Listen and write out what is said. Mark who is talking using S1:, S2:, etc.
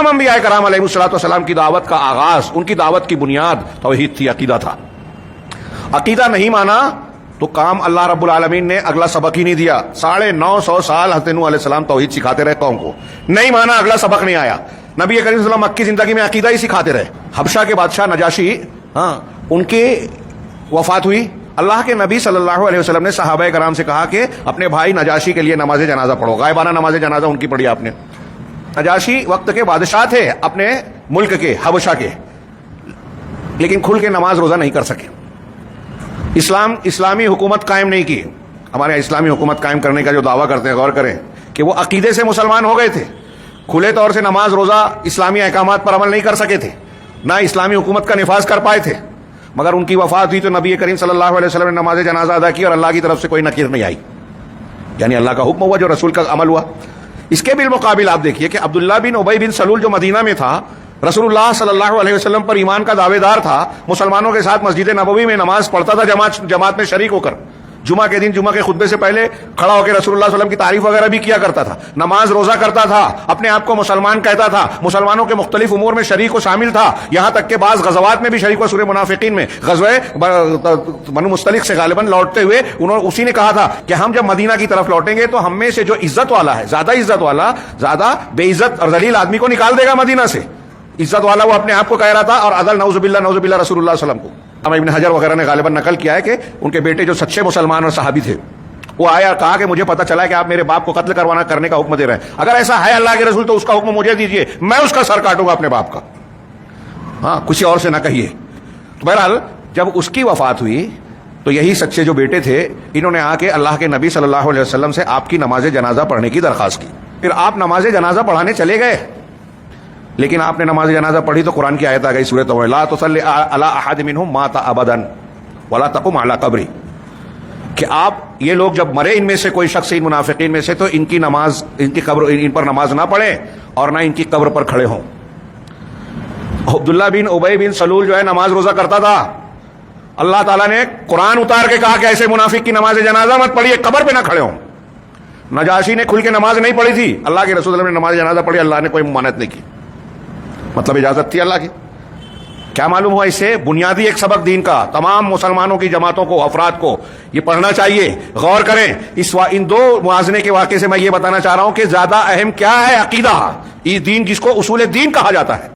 S1: تمام انبیاء کرام علیہ السلام کی دعوت کا آغاز، ان کی دعوت کی بنیاد توحید تھی، عقیدہ تھا۔ عقیدہ نہیں مانا تو کام اللہ رب العالمین نے اگلا سبق ہی نہیں دیا۔ 950 سال حضرت نوح علیہ السلام توحید سکھاتے رہے قوم کو، نہیں مانا اگلا سبق نہیں آیا۔ نبی کریم صلی اللہ علیہ وسلم مکی زندگی میں عقیدہ ہی سکھاتے رہے۔ حبشہ کے بادشاہ نجاشی، ان کی وفات ہوئی، اللہ کے نبی صلی اللہ علیہ وسلم نے صحابہ کرام سے کہا کہ اپنے بھائی نجاشی کے لیے نماز جنازہ پڑھو۔ غائبانہ نماز جنازہ ان کی پڑھی آپ نے۔ نجاشی وقت کے بادشاہ تھے اپنے ملک کے، حبشہ کے، لیکن کھل کے نماز روزہ نہیں کر سکے۔ اسلامی حکومت قائم نہیں کی۔ ہمارے اسلامی حکومت قائم کرنے کا جو دعویٰ کرتے ہیں، غور کریں کہ وہ عقیدے سے مسلمان ہو گئے تھے، کھلے طور سے نماز روزہ اسلامی احکامات پر عمل نہیں کر سکے تھے، نہ اسلامی حکومت کا نفاذ کر پائے تھے، مگر ان کی وفات ہوئی تو نبی کریم صلی اللہ علیہ وسلم نے نماز جنازہ ادا کی اور اللہ کی طرف سے کوئی نکیر نہیں آئی، یعنی اللہ کا حکم ہوا، جو رسول کا عمل ہوا۔ اس کے بالمقابل آپ دیکھیے کہ عبداللہ بن ابی بن سلول جو مدینہ میں تھا، رسول اللہ صلی اللہ علیہ وسلم پر ایمان کا دعوے دار تھا، مسلمانوں کے ساتھ مسجد نبوی میں نماز پڑھتا تھا جماعت میں شریک ہو کر، جمعہ کے دن جمعہ کے خطبے سے پہلے کھڑا ہو کے رسول اللہ صلی اللہ علیہ وسلم کی تعریف وغیرہ بھی کیا کرتا تھا، نماز روزہ کرتا تھا، اپنے آپ کو مسلمان کہتا تھا، مسلمانوں کے مختلف امور میں شریک و شامل تھا، یہاں تک کہ بعض غزوات میں بھی شریک و سورہ منافقین میں، غزوہ بنو مستلق سے غالباً لوٹتے ہوئے اسی نے کہا تھا کہ ہم جب مدینہ کی طرف لوٹیں گے تو ہم میں سے جو عزت والا ہے، زیادہ عزت والا زیادہ بے عزت اور ذلیل آدمی کو نکال دے گا مدینہ سے۔ عزت والا وہ اپنے آپ کو کہہ رہا تھا، اور عدل نعوذ باللہ رسول اللہ صلی اللہ علیہ وسلم کو۔ ابن حجر وغیرہ نے غالباً نقل کیا ہے کہ ان کے بیٹے جو سچے مسلمان اور صحابی تھے، وہ آیا اور کہا کہ مجھے پتہ چلا ہے کہ آپ میرے باپ کو قتل کرنے کا حکم دے رہے ہیں، اگر ایسا ہے اللہ کے رسول تو اس کا حکم مجھے دیجئے، میں اس کا سر کاٹوں گا اپنے باپ کا، کسی اور سے نہ کہیے۔ تو بہرحال جب اس کی وفات ہوئی تو یہی سچے جو بیٹے تھے، انہوں نے آ کے اللہ کے نبی صلی اللہ علیہ وسلم سے آپ کی نماز جنازہ پڑھنے کی درخواست کی۔ پھر آپ نماز جنازہ پڑھانے چلے گئے، لیکن آپ نے نماز جنازہ پڑھی تو قرآن کی آیت آ گئی سورۃ توبہ، لا تصلی علی احد منہم مات ابدا ولا تقم علی قبری، کہ آپ یہ لوگ جب مرے ان میں سے کوئی شخص ان منافقین میں سے تو ان کی نماز، ان پر نماز نہ پڑھیں اور نہ ان کی قبر پر کھڑے ہوں۔ عبداللہ بن ابی بن سلول جو ہے نماز روزہ کرتا تھا، اللہ تعالیٰ نے قرآن اتار کے کہا کہ ایسے منافق کی نماز جنازہ مت پڑھیے، قبر پہ نہ کھڑے ہوں۔ نجاشی نے کھل کے نماز نہیں پڑھی تھی، اللہ کے رسول نے نماز جنازہ پڑھی، اللہ نے کوئی ممانعت نہیں کی، مطلب اجازت تھی اللہ کی۔ کیا معلوم ہوا اس سے؟ بنیادی ایک سبق دین کا تمام مسلمانوں کی جماعتوں کو، افراد کو یہ پڑھنا چاہیے۔ غور کریں ان دو موازنے کے واقعے سے میں یہ بتانا چاہ رہا ہوں کہ زیادہ اہم کیا ہے عقیدہ، یہ دین جس کو اصول دین کہا جاتا ہے۔